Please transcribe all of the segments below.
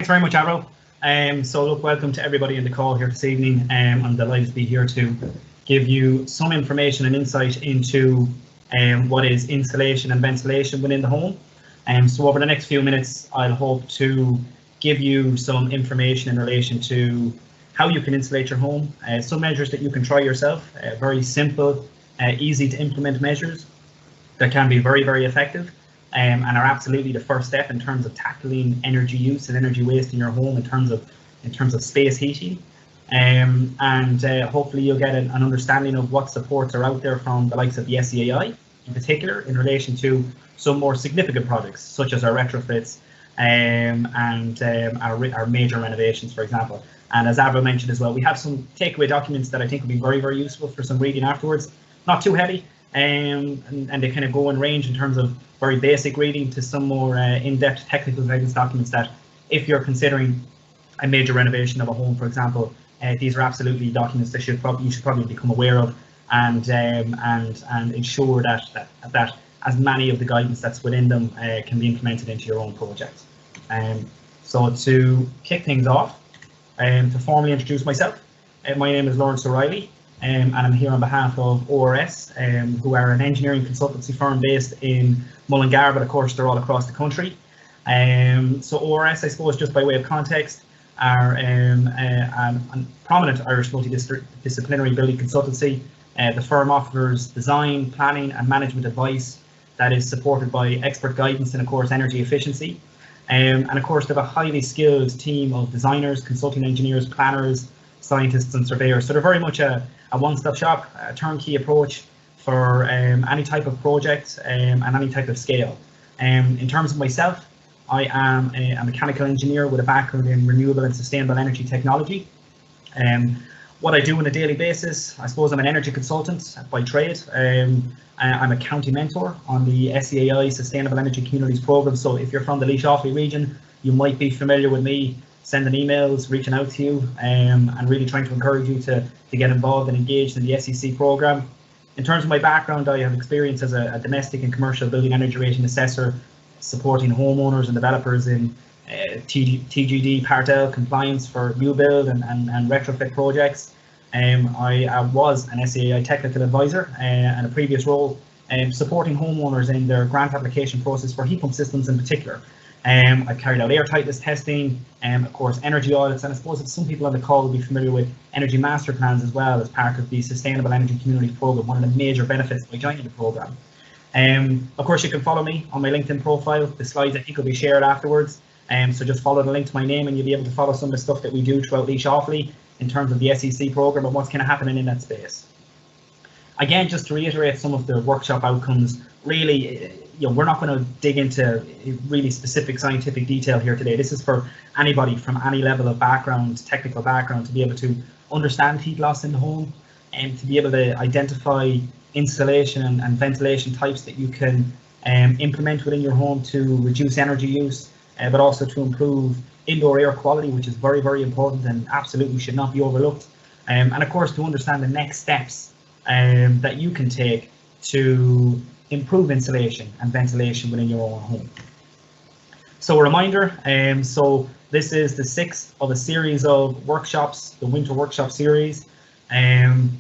very much, Avro. So look, welcome to everybody in the call here this evening. I'm delighted to be here to give you some information and insight into what is insulation and ventilation within the home. So over the next few minutes, I'll hope to give you some information in relation to how you can insulate your home, some measures that you can try yourself, very simple, easy to implement measures that can be very, very effective. And are absolutely the first step in terms of tackling energy use and energy waste in your home in terms of space heating, and hopefully you'll get an understanding of what supports are out there from the likes of the SEAI in particular in relation to some more significant projects such as our retrofits and our major renovations, for example. And as Avro mentioned as well, we have some takeaway documents that I think will be very, very useful for some reading afterwards. Not too heavy, and they kind of go in range in terms of very basic reading to some more in-depth technical guidance documents that if you're considering a major renovation of a home, for example, these are absolutely documents that you should probably become aware of and ensure that as many of the guidance that's within them can be implemented into your own project. So to kick things off, to formally introduce myself, my name is Laurence O'Reilly. And I'm here on behalf of ORS, who are an engineering consultancy firm based in Mullingar, but of course they're all across the country. So ORS, I suppose, just by way of context, are a prominent Irish multidisciplinary building consultancy. The firm offers design, planning and management advice that is supported by expert guidance and of course energy efficiency. And of course they have a highly skilled team of designers, consulting engineers, planners, scientists and surveyors. So they're very much a one-stop shop, a turnkey approach for any type of project and any type of scale. In terms of myself, I am a mechanical engineer with a background in renewable and sustainable energy technology. What I do on a daily basis, I suppose I'm an energy consultant by trade. I'm a county mentor on the SEAI Sustainable Energy Communities Programme. So if you're from the Laois Offaly region, you might be familiar with me sending emails, reaching out to you, and really trying to encourage you to get involved and engaged in the SEC programme. In terms of my background, I have experience as a domestic and commercial building energy rating assessor, supporting homeowners and developers in TGD Part L compliance for new build and retrofit projects. I was an SEAI technical advisor and a previous role supporting homeowners in their grant application process for heat pump systems in particular. I've carried out airtightness testing, of course energy audits, and I suppose that some people on the call will be familiar with energy master plans as well as part of the Sustainable Energy Communities Programme, one of the major benefits by joining the programme. Of course you can follow me on my LinkedIn profile. The slides I think will be shared afterwards, so just follow the link to my name and you'll be able to follow some of the stuff that we do throughout Laois Offaly in terms of the SEC programme and what's kind of happening in that space. Again, just to reiterate some of the workshop outcomes, really, we're not going to dig into really specific scientific detail here today. This is for anybody from any level of background, technical background, to be able to understand heat loss in the home and to be able to identify insulation and ventilation types that you can implement within your home to reduce energy use, but also to improve indoor air quality, which is very, very important and absolutely should not be overlooked. And of course, to understand the next steps that you can take to improve insulation and ventilation within your own home. So a reminder, so this is the 6th of a series of workshops, the winter workshop series. On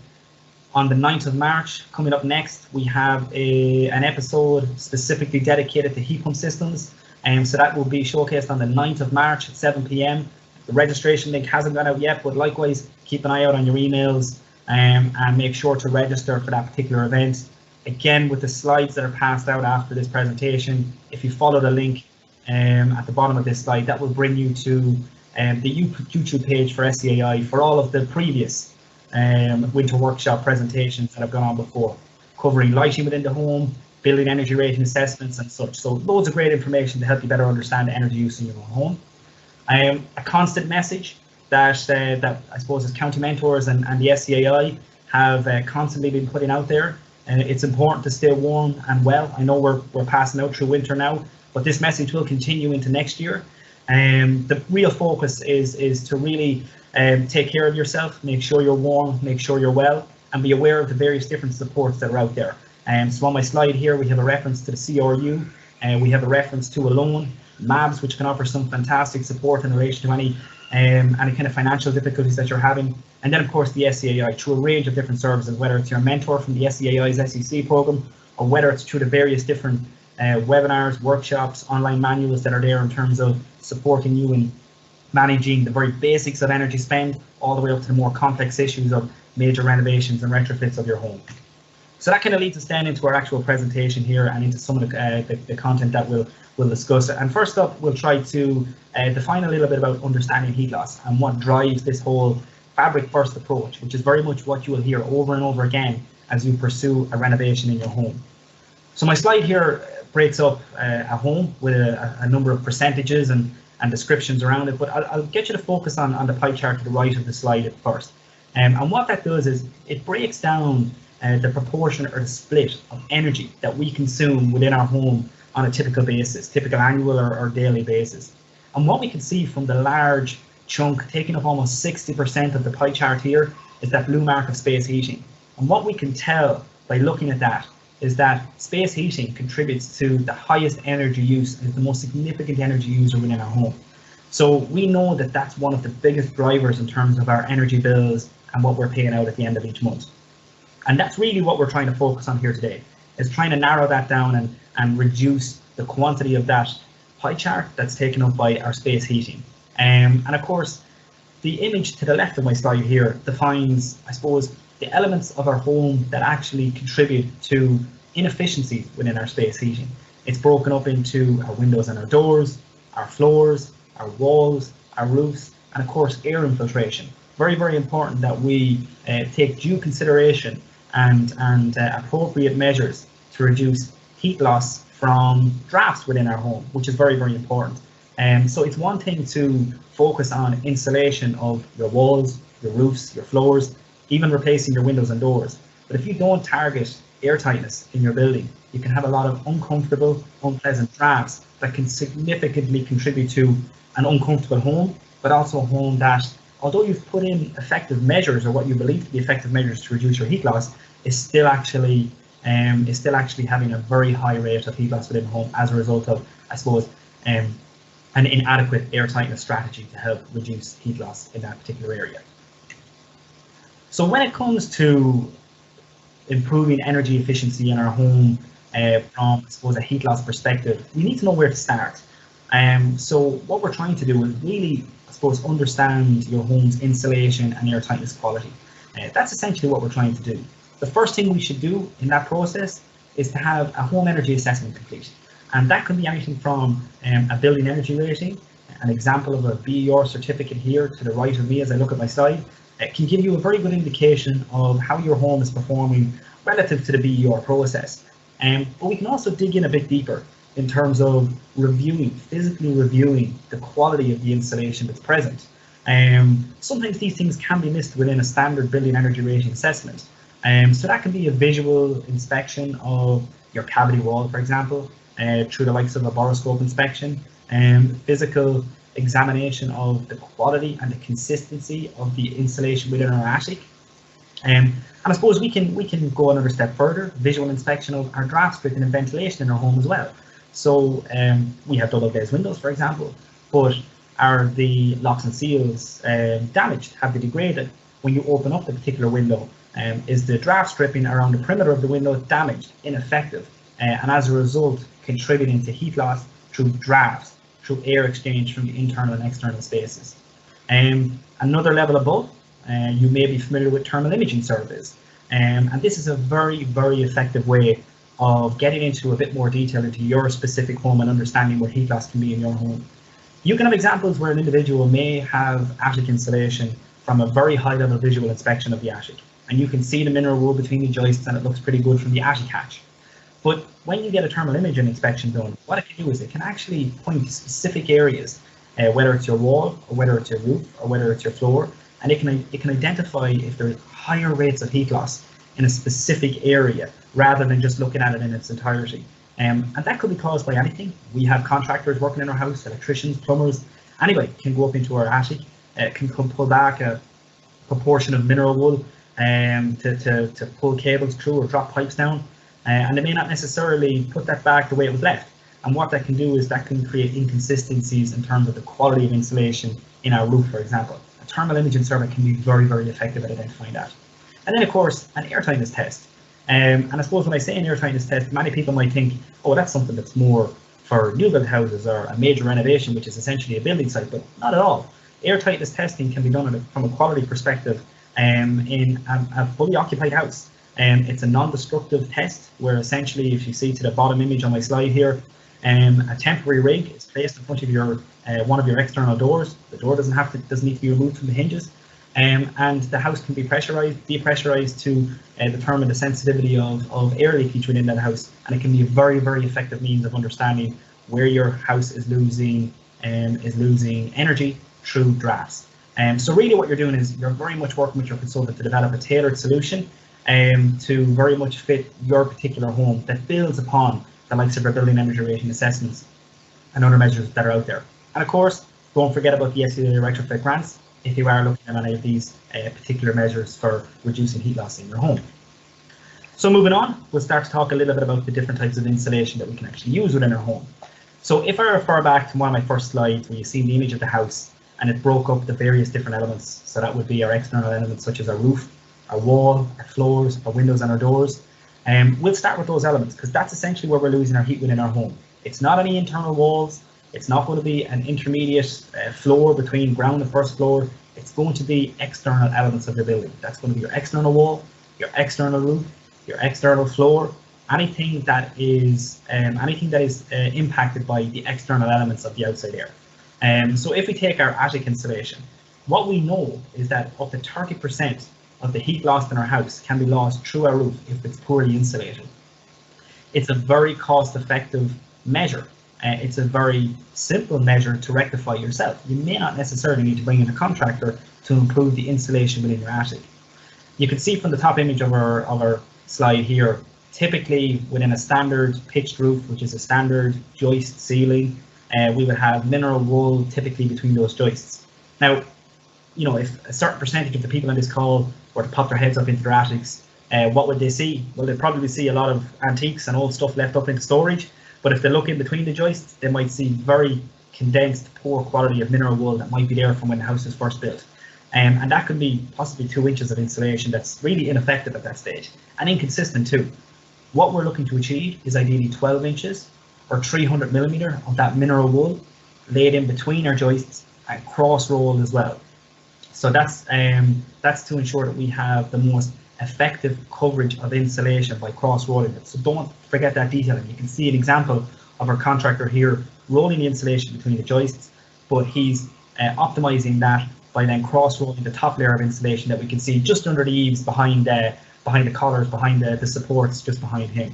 the 9th of March, coming up next, we have an episode specifically dedicated to heat pump systems. So that will be showcased on the 9th of March at 7 p.m. The registration link hasn't gone out yet, but likewise, keep an eye out on your emails and make sure to register for that particular event. Again, with the slides that are passed out after this presentation, if you follow the link at the bottom of this slide, that will bring you to the YouTube page for SEAI for all of the previous winter workshop presentations that have gone on before, covering lighting within the home, building energy rating assessments and such. So loads of great information to help you better understand energy use in your own home. A constant message that I suppose as county mentors and the SEAI have constantly been putting out there. It's important to stay warm and well. I know we're passing out through winter now, but this message will continue into next year. The real focus is to really take care of yourself, make sure you're warm, make sure you're well, and be aware of the various different supports that are out there. So on my slide here, we have a reference to the CRU, and we have a reference to a loan MABs, which can offer some fantastic support in relation to any kind of financial difficulties that you're having. And then, of course, the SEAI through a range of different services, whether it's your mentor from the SEAI's SEC program, or whether it's through the various different webinars, workshops, online manuals that are there in terms of supporting you in managing the very basics of energy spend, all the way up to the more complex issues of major renovations and retrofits of your home. So that kind of leads us then into our actual presentation here and into some of the content that we'll discuss. And first up, we'll try to define a little bit about understanding heat loss and what drives this whole fabric first approach, which is very much what you will hear over and over again as you pursue a renovation in your home. So my slide here breaks up a home with a number of percentages and descriptions around it, but I'll get you to focus on the pie chart to the right of the slide at first. And what that does is it breaks down the proportion or the split of energy that we consume within our home on a typical basis, typical annual or daily basis. And what we can see from the large chunk taking up almost 60% of the pie chart here is that blue mark of space heating. And what we can tell by looking at that is that space heating contributes to the highest energy use and is the most significant energy user within our home. So we know that that's one of the biggest drivers in terms of our energy bills and what we're paying out at the end of each month. And that's really what we're trying to focus on here today, is trying to narrow that down and reduce the quantity of that pie chart that's taken up by our space heating. And of course, the image to the left of my slide here defines, I suppose, the elements of our home that actually contribute to inefficiency within our space heating. It's broken up into our windows and our doors, our floors, our walls, our roofs, and of course, air infiltration. Very, very important that we take due consideration and appropriate measures to reduce heat loss from drafts within our home, which is very, very important. So it's one thing to focus on insulation of your walls, your roofs, your floors, even replacing your windows and doors. But if you don't target airtightness in your building, you can have a lot of uncomfortable, unpleasant drafts that can significantly contribute to an uncomfortable home, but also a home that, although you've put in effective measures or what you believe to be effective measures to reduce your heat loss, is still actually having a very high rate of heat loss within the home as a result of, I suppose, an inadequate airtightness strategy to help reduce heat loss in that particular area. So when it comes to improving energy efficiency in our home from, I suppose, a heat loss perspective, we need to know where to start. So what we're trying to do is really, I suppose, understand your home's insulation and airtightness quality. That's essentially what we're trying to do. The first thing we should do in that process is to have a home energy assessment complete. And that can be anything from a building energy rating, an example of a BER certificate here to the right of me as I look at my slide. It can give you a very good indication of how your home is performing relative to the BER process. But we can also dig in a bit deeper in terms of physically reviewing the quality of the insulation that's present. Sometimes these things can be missed within a standard building energy rating assessment. So that can be a visual inspection of your cavity wall, for example, through the likes of a boroscope inspection, physical examination of the quality and the consistency of the insulation within our attic. And I suppose we can go another step further, visual inspection of our draft stripping and ventilation in our home as well. So we have double glazed windows, for example, but are the locks and seals damaged? Have they degraded? When you open up the particular window, is the draft stripping around the perimeter of the window damaged, ineffective, and as a result contributing to heat loss through drafts, through air exchange from the internal and external spaces. Another level above, you may be familiar with thermal imaging surveys, and this is a very, very effective way of getting into a bit more detail into your specific home and understanding what heat loss can be in your home. You can have examples where an individual may have attic insulation from a very high level visual inspection of the attic, and you can see the mineral wool between the joists and it looks pretty good from the attic hatch. But when you get a thermal imaging inspection done, what it can do is it can actually point to specific areas, whether it's your wall or whether it's your roof or whether it's your floor, and it can identify if there's higher rates of heat loss in a specific area rather than just looking at it in its entirety. And that could be caused by anything. We have contractors working in our house, electricians, plumbers, anybody can go up into our attic, can pull back a proportion of mineral wool to pull cables through or drop pipes down, and they may not necessarily put that back the way it was left. And what that can do is that can create inconsistencies in terms of the quality of insulation in our roof, for example. A thermal imaging survey can be very, very effective at identifying that. And then, of course, an airtightness test. And I suppose when I say an airtightness test, many people might think, oh, that's something that's more for new build houses or a major renovation, which is essentially a building site, but not at all. Airtightness testing can be done from a quality perspective in a fully occupied house. It's a non-destructive test where essentially, if you see to the bottom image on my slide here, a temporary rig is placed in front of your one of your external doors. The door doesn't need to be removed from the hinges, and the house can be depressurized to determine the sensitivity of air leakage within that house, and it can be a very, very effective means of understanding where your house is losing energy through drafts. So really what you're doing is you're very much working with your consultant to develop a tailored solution to very much fit your particular home that builds upon the likes of our building energy rating assessments and other measures that are out there. And of course, don't forget about the SEAI retrofit grants if you are looking at any of these particular measures for reducing heat loss in your home. So moving on, we'll start to talk a little bit about the different types of insulation that we can actually use within our home. So if I refer back to one of my first slides where you see the image of the house and it broke up the various different elements, so that would be our external elements such as our roof, our wall, our floors, our windows and our doors. We'll start with those elements because that's essentially where we're losing our heat within our home. It's not any internal walls. It's not going to be an intermediate floor between ground and first floor. It's going to be external elements of your building. That's going to be your external wall, your external roof, your external floor, anything that is impacted by the external elements of the outside air. So if we take our attic insulation, what we know is that up to 30% of the heat lost in our house can be lost through our roof if it's poorly insulated. It's a very cost-effective measure. It's a very simple measure to rectify yourself. You may not necessarily need to bring in a contractor to improve the insulation within your attic. You can see from the top image of our slide here, typically within a standard pitched roof, which is a standard joist ceiling, we would have mineral wool typically between those joists. Now, you know, if a certain percentage of the people on this call were to pop their heads up into their attics, what would they see? Well, they'd probably see a lot of antiques and old stuff left up into storage. But if they look in between the joists, they might see very condensed, poor quality of mineral wool that might be there from when the house was first built. And that could be possibly 2 inches of insulation that's really ineffective at that stage and inconsistent too. What we're looking to achieve is ideally 12 inches or 300 millimeter of that mineral wool laid in between our joists and cross-rolled as well. So that's to ensure that we have the most effective coverage of insulation by cross-rolling it. So don't forget that detail. And you can see an example of our contractor here rolling the insulation between the joists, but he's optimizing that by then cross-rolling the top layer of insulation that we can see just under the eaves behind the collars, behind the supports just behind him.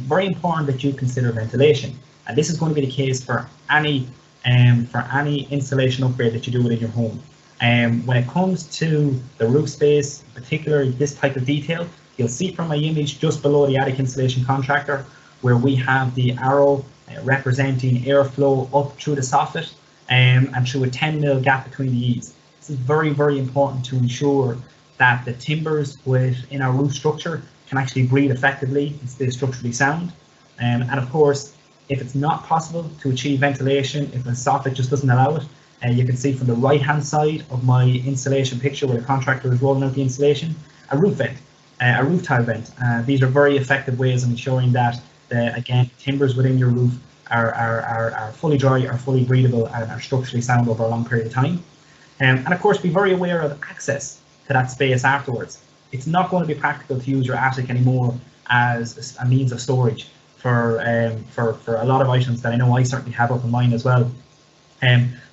Very important that you consider ventilation, and this is going to be the case for any insulation upgrade that you do within your home. When it comes to the roof space, particularly this type of detail, you'll see from my image just below the attic insulation contractor where we have the arrow representing airflow up through the soffit and through a 10 mil gap between the eaves. This is very, very important to ensure that the timbers within our roof structure can actually breathe effectively and stay structurally sound. And of course, if it's not possible to achieve ventilation, if the soffit just doesn't allow it, you can see from the right hand side of my insulation picture where the contractor is rolling out the insulation, a roof vent, a roof tile vent. These are very effective ways of ensuring that again, timbers within your roof are fully dry, are fully breathable, and are structurally sound over a long period of time. And of course, be very aware of access to that space afterwards. It's not going to be practical to use your attic anymore as a means of storage for a lot of items that I know I certainly have up in mine as well.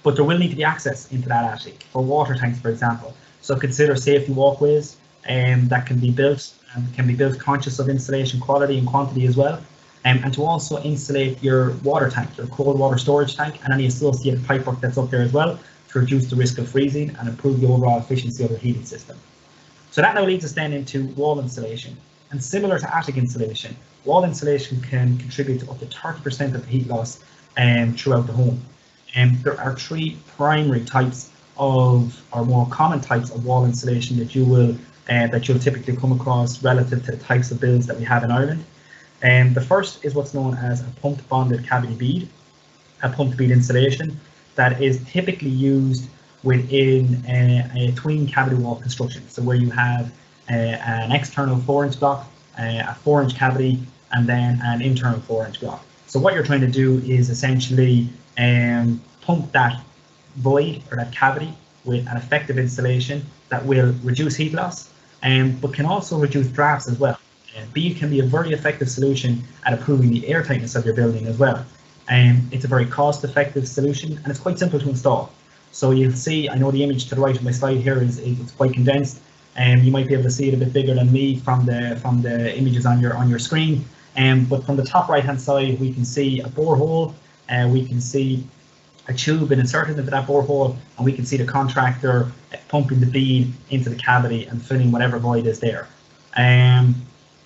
But there will need to be access into that attic for water tanks, for example. So consider safety walkways that can be built conscious of insulation quality and quantity as well. And to also insulate your water tank, your cold water storage tank, and any associated pipework that's up there as well to reduce the risk of freezing and improve the overall efficiency of the heating system. So that now leads us then into wall insulation. And similar to attic insulation, wall insulation can contribute to up to 30% of the heat loss throughout the home. There are 3 primary types of, or more common types of wall insulation that you'll typically come across relative to the types of builds that we have in Ireland. The first is what's known as a pumped bonded cavity bead, a pumped bead insulation that is typically used within a twin cavity wall construction. So where you have an external 4-inch block, a 4-inch cavity, and then an internal 4-inch block. So what you're trying to do is essentially pump that void or that cavity with an effective insulation that will reduce heat loss, but can also reduce drafts as well. Bead can be a very effective solution at improving the airtightness of your building as well. It's a very cost-effective solution, and it's quite simple to install. So you'll see, I know the image to the right of my slide here it's quite condensed, and you might be able to see it a bit bigger than me from the images on your screen. But from the top right-hand side, we can see a borehole, we can see a tube inserted into that borehole, and we can see the contractor pumping the bead into the cavity and filling whatever void is there.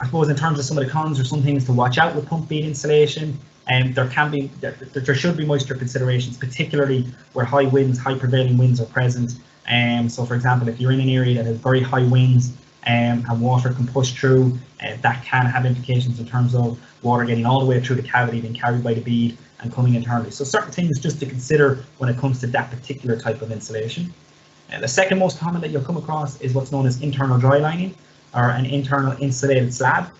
I suppose in terms of some of the cons or some things to watch out with pump bead insulation, there should be moisture considerations, particularly where high winds, high prevailing winds are present. So for example, if you're in an area that has very high winds and water can push through, that can have implications in terms of water getting all the way through the cavity, being carried by the bead and coming internally. So certain things just to consider when it comes to that particular type of insulation. The second most common that you'll come across is what's known as internal dry lining, or an internal insulated slab.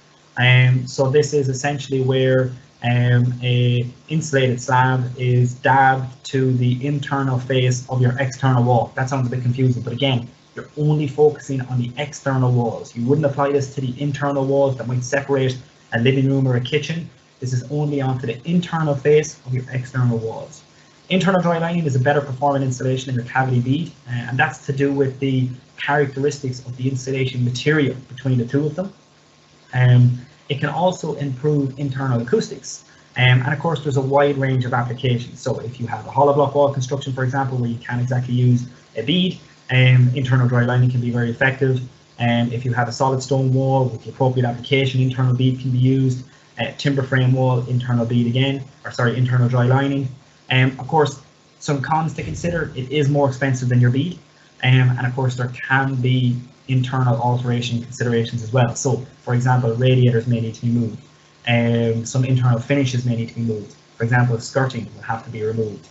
So this is essentially where a insulated slab is dabbed to the internal face of your external wall. That sounds a bit confusing, but again, you're only focusing on the external walls. You wouldn't apply this to the internal walls that might separate a living room or a kitchen. This is only onto the internal face of your external walls. Internal dry lining is a better performing insulation in your cavity bead, and that's to do with the characteristics of the insulation material between the two of them. It can also improve internal acoustics, and of course there's a wide range of applications. So if you have a hollow block wall construction, for example, where you can't exactly use a bead, internal dry lining can be very effective. If you have a solid stone wall with the appropriate application, internal bead can be used. Timber frame wall, internal bead again, or sorry, internal dry lining. Of course, some cons to consider: it is more expensive than your bead, and of course there can be internal alteration considerations as well. So, for example, radiators may need to be moved, some internal finishes may need to be moved. For example, skirting will have to be removed.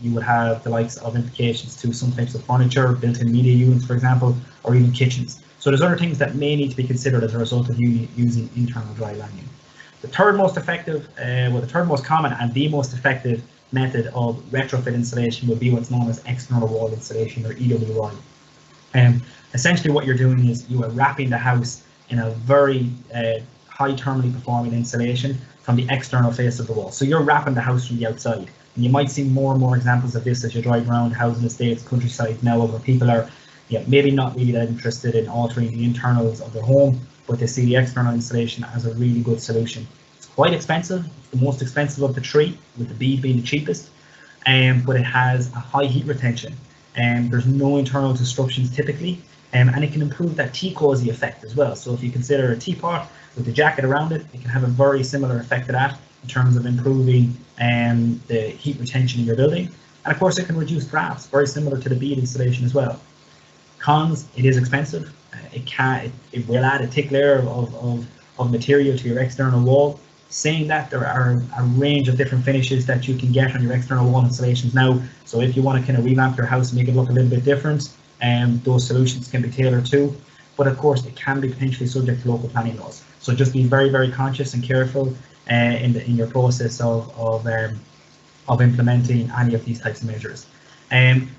You would have the likes of implications to some types of furniture, built-in media units, for example, or even kitchens. So there's other things that may need to be considered as a result of you using internal dry lining. The third most effective, the third most common and the most effective method of retrofit insulation would be what's known as external wall insulation, or EWI. Essentially what you're doing is you are wrapping the house in a very high thermally performing insulation from the external face of the wall. So you're wrapping the house from the outside. And you might see more and more examples of this as you drive around housing estates, countryside now, where people are maybe not really that interested in altering the internals of their home, but they see the external insulation as a really good solution. It's quite expensive. It's the most expensive of the three, with the bead being the cheapest, but it has a high heat retention. There's no internal disruptions typically, and it can improve that tea cozy effect as well. So if you consider a teapot with the jacket around it, it can have a very similar effect to that in terms of improving the heat retention in your building. And of course it can reduce drafts, very similar to the bead insulation as well. Cons: it is expensive. It will add a thick layer of material to your external wall. Saying that, there are a range of different finishes that you can get on your external wall installations now. So if you want to kind of revamp your house and make it look a little bit different, those solutions can be tailored too. But of course, it can be potentially subject to local planning laws. So just be very, very conscious and careful in your process of implementing any of these types of measures.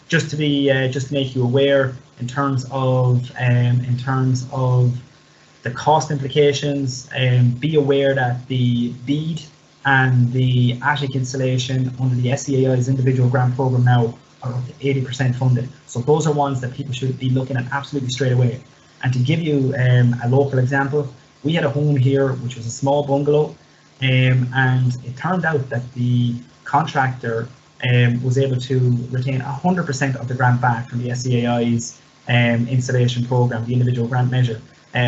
Just to make you aware, in terms of the cost implications, be aware that the bead and the attic insulation under the SEAI's individual grant program now are up to 80% funded. So those are ones that people should be looking at absolutely straight away. And to give you a local example, we had a home here which was a small bungalow, and it turned out that the contractor was able to retain 100% of the grant back from the SEAI's insulation program, the individual grant measure,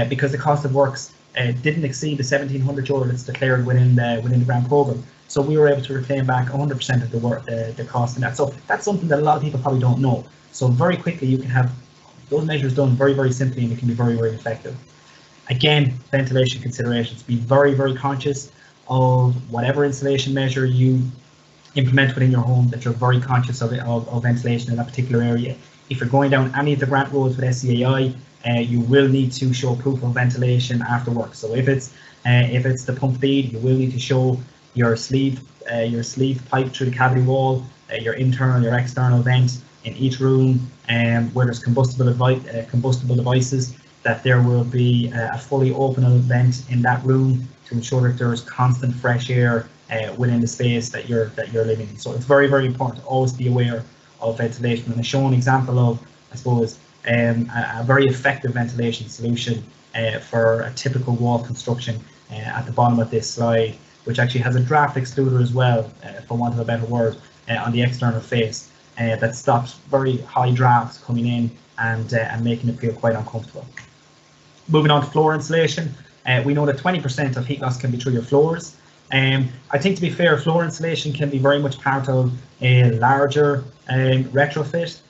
because the cost of works didn't exceed the €1,700 that's declared within the grant program. So we were able to reclaim back 100% of the cost in that. So that's something that a lot of people probably don't know. So very quickly you can have those measures done very, very simply, and it can be very, very effective. Again, ventilation considerations. Be very, very conscious of whatever insulation measure you implement within your home, that you're very conscious of ventilation in that particular area. If you're going down any of the grant roads with SEAI, you will need to show proof of ventilation after work. So if it's the pump feed, you will need to show your sleeve pipe through the cavity wall, your internal, your external vent in each room, where there's combustible devices, that there will be a fully openable vent in that room to ensure that there's constant fresh air within the space that you're living in. So it's very, very important to always be aware of ventilation. And I show an example of, I suppose, a very effective ventilation solution for a typical wall construction at the bottom of this slide, which actually has a draft excluder as well, for want of a better word, on the external face that stops very high drafts coming in and making it feel quite uncomfortable. Moving on to floor insulation, we know that 20% of heat loss can be through your floors. I think, to be fair, floor insulation can be very much part of a larger retrofit.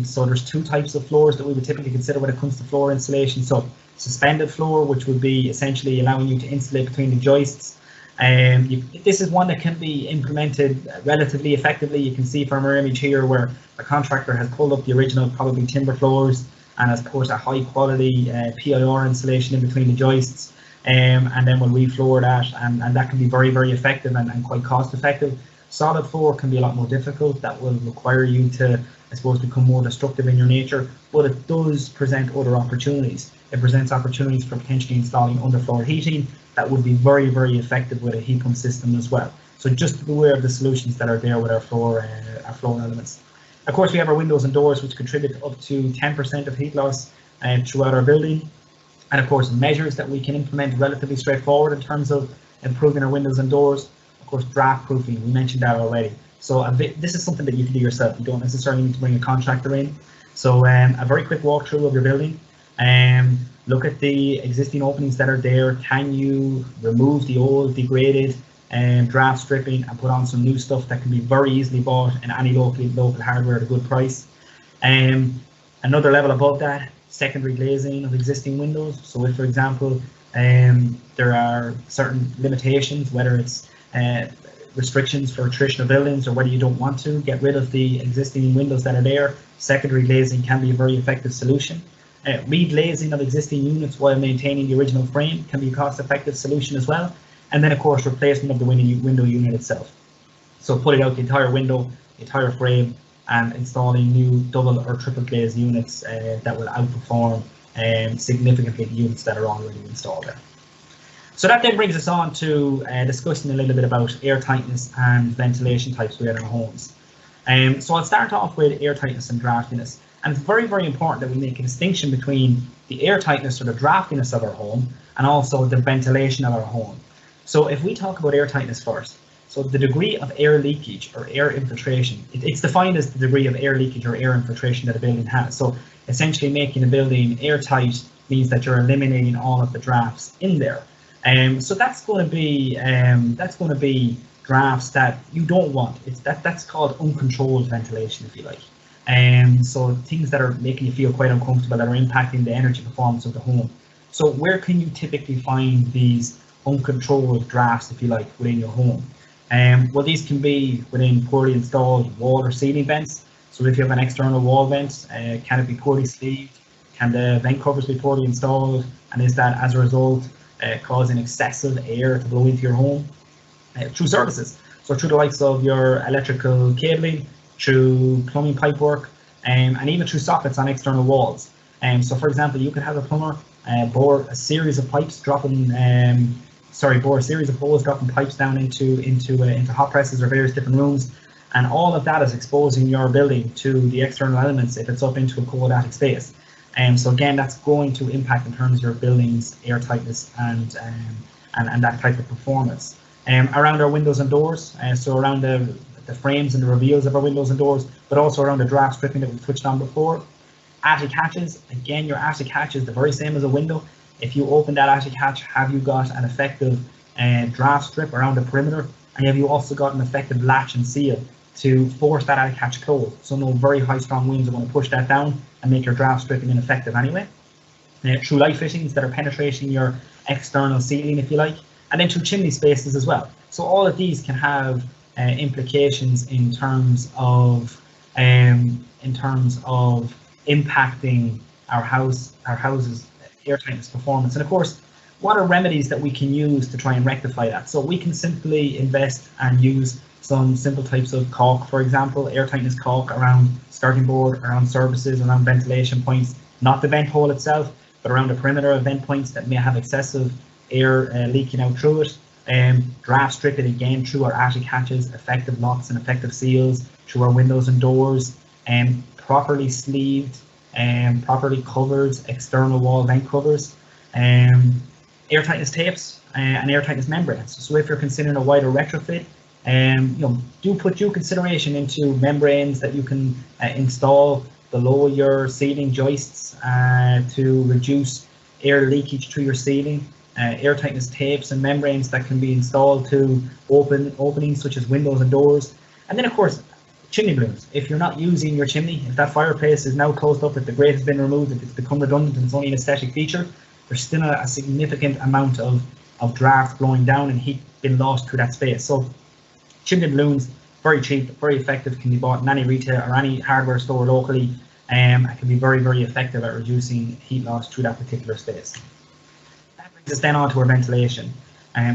So there's two types of floors that we would typically consider when it comes to floor insulation. So suspended floor, which would be essentially allowing you to insulate between the joists. This is one that can be implemented relatively effectively. You can see from our image here where the contractor has pulled up the original, probably timber floors, and has put a high quality PIR insulation in between the joists, and then we'll refloor that, and that can be very, very effective and quite cost effective. Solid floor can be a lot more difficult. That will require you to, I suppose, become more destructive in your nature, but it does present other opportunities. It presents opportunities for potentially installing underfloor heating that would be very, very effective with a heat pump system as well. So just be aware of the solutions that are there with our floor elements. Of course, we have our windows and doors, which contribute up to 10% of heat loss throughout our building. And of course, measures that we can implement relatively straightforward in terms of improving our windows and doors. Of course, draft proofing, we mentioned that already. So this is something that you can do yourself. You don't necessarily need to bring a contractor in. So a very quick walkthrough of your building. Look at the existing openings that are there. Can you remove the old, degraded draft stripping and put on some new stuff that can be very easily bought in any local hardware at a good price? Another level above that, secondary glazing of existing windows. So if, for example, there are certain limitations, whether it's restrictions for traditional buildings or whether you don't want to get rid of the existing windows that are there, secondary glazing can be a very effective solution. Reglazing of existing units while maintaining the original frame can be a cost-effective solution as well. And then, of course, replacement of the window unit itself. So pulling out the entire window, the entire frame, and installing new double or triple glazed units that will outperform significantly the units that are already installed there. So that then brings us on to discussing a little bit about air tightness and ventilation types within our homes. So I'll start off with air tightness and draftiness. And it's very, very important that we make a distinction between the air tightness or the draftiness of our home and also the ventilation of our home. So if we talk about air tightness first, so the degree of air leakage or air infiltration, it's defined as the degree of air leakage or air infiltration that a building has. So essentially making a building airtight means that you're eliminating all of the drafts in there. So that's going to be drafts that you don't want. That's called uncontrolled ventilation, if you like. So things that are making you feel quite uncomfortable, that are impacting the energy performance of the home. So where can you typically find these uncontrolled drafts, if you like, within your home? Well, these can be within poorly installed wall or ceiling vents. So if you have an external wall vent, can it be poorly sleeved? Can the vent covers be poorly installed? And is that, as a result, causing excessive air to blow into your home? Through services, so through the likes of your electrical cabling, through plumbing pipe work, and even through sockets on external walls. So for example, you could have a plumber bore a series of pipes dropping, bore a series of holes dropping pipes down into hot presses or various different rooms, and all of that is exposing your building to the external elements if it's up into a cold attic space. So again, that's going to impact in terms of your building's air tightness and that type of performance. Around our windows and doors, so around the frames and the reveals of our windows and doors, but also around the draft stripping that we touched on before. Attic hatches, again, your attic hatch is the very same as a window. If you open that attic hatch, have you got an effective draft strip around the perimeter? And have you also got an effective latch and seal to force that attic hatch closed? So no very high strong winds are going to push that down and make your draft stripping ineffective anyway. through light fittings that are penetrating your external ceiling, if you like, and then through chimney spaces as well. So all of these can have implications in terms of impacting our house's airtightness performance. And of course, what are remedies that we can use to try and rectify that? So we can simply invest and use some simple types of caulk, for example, airtightness caulk around skirting board, around surfaces, around ventilation points, not the vent hole itself, but around the perimeter of vent points that may have excessive air leaking out through it. Draft strip it again through our attic hatches, effective locks and effective seals, through our windows and doors, properly sleeved, properly covered external wall vent covers, airtightness tapes and airtightness membranes. So if you're considering a wider retrofit, do put due consideration into membranes that you can install below your ceiling joists to reduce air leakage through your ceiling. Airtightness tapes and membranes that can be installed to openings such as windows and doors. And then of course, chimney balloons. If you're not using your chimney, if that fireplace is now closed up, if the grate has been removed, if it's become redundant and it's only an aesthetic feature, there's still a significant amount of draft blowing down and heat being lost through that space. So chimney balloons, very cheap, very effective, can be bought in any retail or any hardware store locally, and can be very, very effective at reducing heat loss through that particular space. That brings us then on to our ventilation.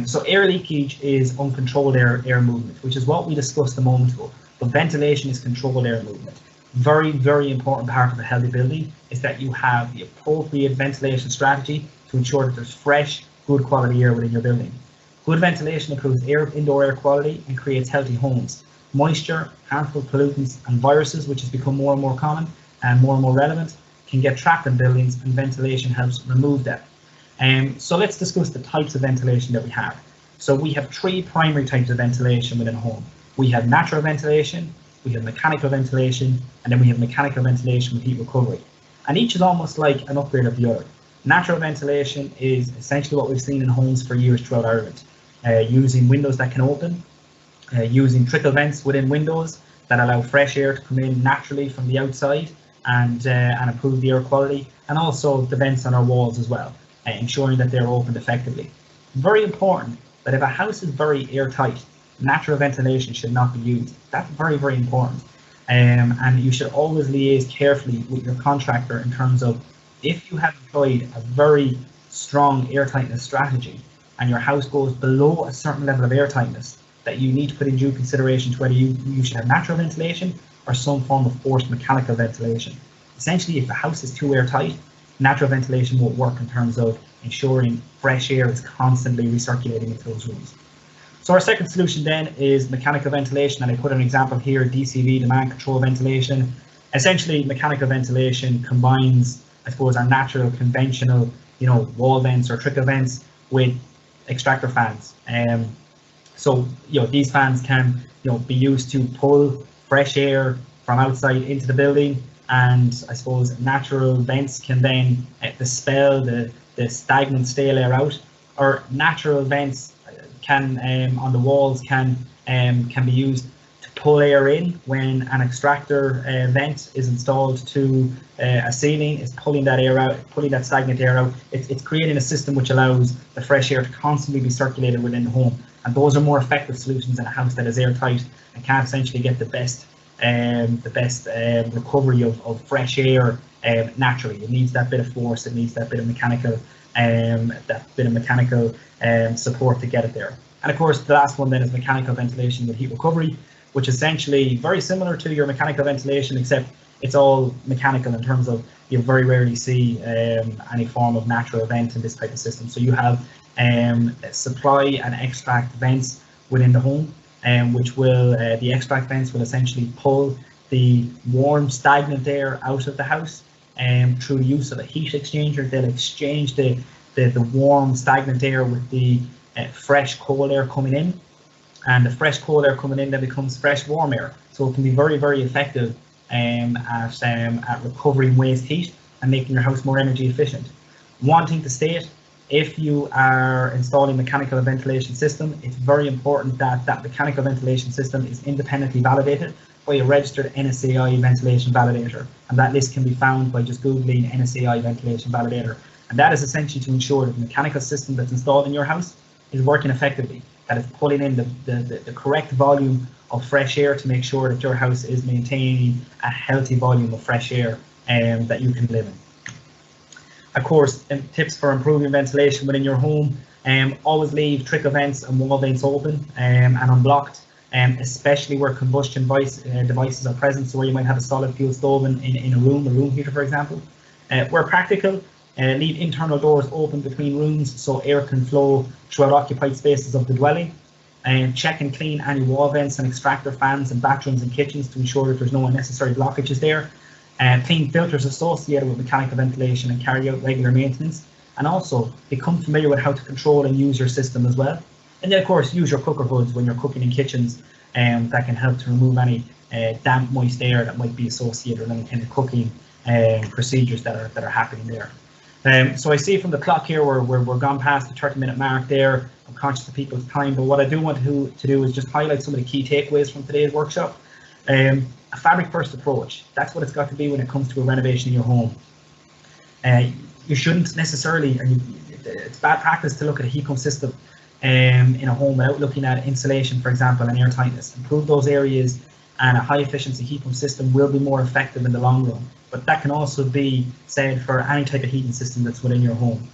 So air leakage is uncontrolled air movement, which is what we discussed a moment ago. But ventilation is controlled air movement. Very, very important part of a healthy building is that you have the appropriate ventilation strategy to ensure that there's fresh, good quality air within your building. Good ventilation improves indoor air quality and creates healthy homes. Moisture, harmful pollutants and viruses, which has become more and more common and more relevant, can get trapped in buildings, and ventilation helps remove that. So let's discuss the types of ventilation that we have. So we have three primary types of ventilation within a home. We have natural ventilation, we have mechanical ventilation, and then we have mechanical ventilation with heat recovery. And each is almost like an upgrade of the other. Natural ventilation is essentially what we've seen in homes for years throughout Ireland, using windows that can open, using trickle vents within windows that allow fresh air to come in naturally from the outside and improve the air quality, and also the vents on our walls as well, ensuring that they're opened effectively. Very important that if a house is very airtight, natural ventilation should not be used. That's very, very important. And you should always liaise carefully with your contractor in terms of, if you have employed a very strong airtightness strategy and your house goes below a certain level of airtightness, that you need to put in due consideration to whether you should have natural ventilation or some form of forced mechanical ventilation. Essentially, if the house is too airtight, natural ventilation won't work in terms of ensuring fresh air is constantly recirculating into those rooms. So our second solution then is mechanical ventilation, and I put an example here, DCV, demand control ventilation. Essentially, mechanical ventilation combines, I suppose, our natural conventional, wall vents or trickle vents with extractor fans. So these fans can be used to pull fresh air from outside into the building, and I suppose natural vents can then dispel the stagnant stale air out, or natural vents can on the walls can be used to pull air in when an extractor vent is installed to a ceiling. Is pulling that air out, pulling that stagnant air out. It's creating a system which allows the fresh air to constantly be circulated within the home, and those are more effective solutions in a house that is airtight and can't essentially get the best recovery of fresh air naturally. It needs that bit of force, it needs that bit of mechanical support to get it there. And of course, the last one then is mechanical ventilation with heat recovery, which is essentially very similar to your mechanical ventilation, except it's all mechanical in terms of you very rarely see any form of natural vent in this type of system. So you have supply and extract vents within the home, which will the extract vents will essentially pull the warm stagnant air out of the house, through the use of a heat exchanger. They'll exchange the warm stagnant air with the fresh cold air coming in, and the fresh cold air coming in then becomes fresh warm air. So it can be very, very effective at recovering waste heat and making your house more energy efficient. One thing to state, if you are installing mechanical ventilation system, it's very important that that mechanical ventilation system is independently validated by a registered SEAI ventilation validator, and that list can be found by just googling SEAI ventilation validator. And that is essentially to ensure that the mechanical system that's installed in your house is working effectively, that it's pulling in the correct volume of fresh air to make sure that your house is maintaining a healthy volume of fresh air that you can live in. Of course, tips for improving ventilation within your home: always leave trickle vents and wall vents open and unblocked, especially where combustion devices are present, so where you might have a solid fuel stove in a room heater, for example. Where practical, leave internal doors open between rooms so air can flow throughout occupied spaces of the dwelling. Check and clean any wall vents and extractor fans in bathrooms and kitchens to ensure that there's no unnecessary blockages there. Clean filters associated with mechanical ventilation and carry out regular maintenance. And also become familiar with how to control and use your system as well. And then of course use your cooker hoods when you're cooking in kitchens, that can help to remove any damp, moist air that might be associated with any kind of cooking procedures that are happening there. So I see from the clock here we're gone past the 30-minute mark there. I'm conscious of people's time, but what I do want to do is just highlight some of the key takeaways from today's workshop. A fabric first approach, that's what it's got to be when it comes to a renovation in your home. You shouldn't necessarily, it's bad practice to look at a heat pump system in a home without looking at insulation, for example, and airtightness. Improve those areas, and a high efficiency heat pump system will be more effective in the long run. But that can also be said for any type of heating system that's within your home.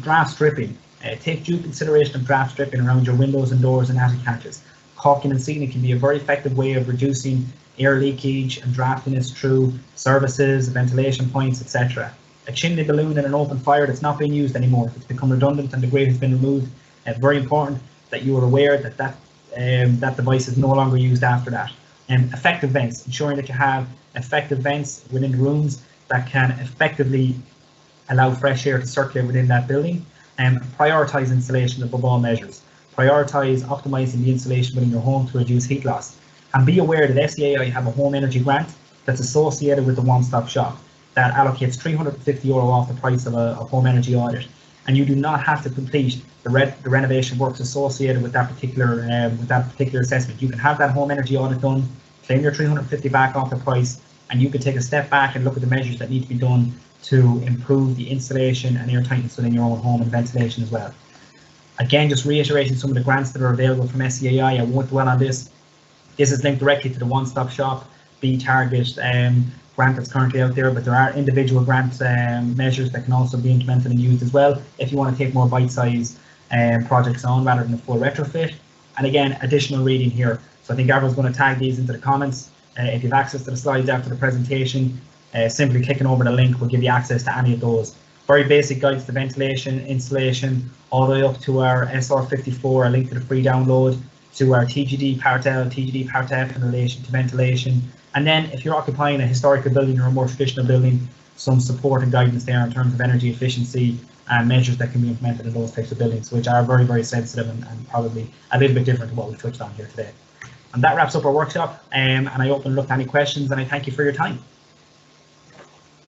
Draft stripping, take due consideration of draft stripping around your windows and doors and attic hatches. Caulking and sealing can be a very effective way of reducing air leakage and draftiness through services, ventilation points, etc. A chimney balloon and an open fire that's not being used anymore, it's become redundant and the grate has been removed. Very important that you are aware that that device is no longer used after that. Effective vents, ensuring that you have effective vents within the rooms that can effectively allow fresh air to circulate within that building. Prioritise insulation above all measures. Prioritise optimising the insulation within your home to reduce heat loss. And be aware that SEAI have a home energy grant that's associated with the one-stop shop that allocates €350 off the price of a home energy audit. And you do not have to complete the renovation works associated with that particular assessment. You can have that home energy audit done, claim your $350 back off the price, and you can take a step back and look at the measures that need to be done to improve the insulation and air tightness within your own home and ventilation as well. Again, just reiterating some of the grants that are available from SEAI. I won't dwell on this. This is linked directly to the one-stop shop B-Target grant that's currently out there, but there are individual grant measures that can also be implemented and used as well if you want to take more bite-sized projects on rather than a full retrofit. And again, additional reading here. So I think everyone's going to tag these into the comments. If you have access to the slides after the presentation, simply clicking over the link will give you access to any of those. Very basic guides to ventilation, insulation, all the way up to our SR54, a link to the free download, to our TGD Part L, TGD Part F in relation to ventilation. And then if you're occupying a historical building or a more traditional building, some support and guidance there in terms of energy efficiency and measures that can be implemented in those types of buildings, which are very, very sensitive and probably a little bit different to what we've touched on here today. And that wraps up our workshop, and I open it up to any questions, and I thank you for your time.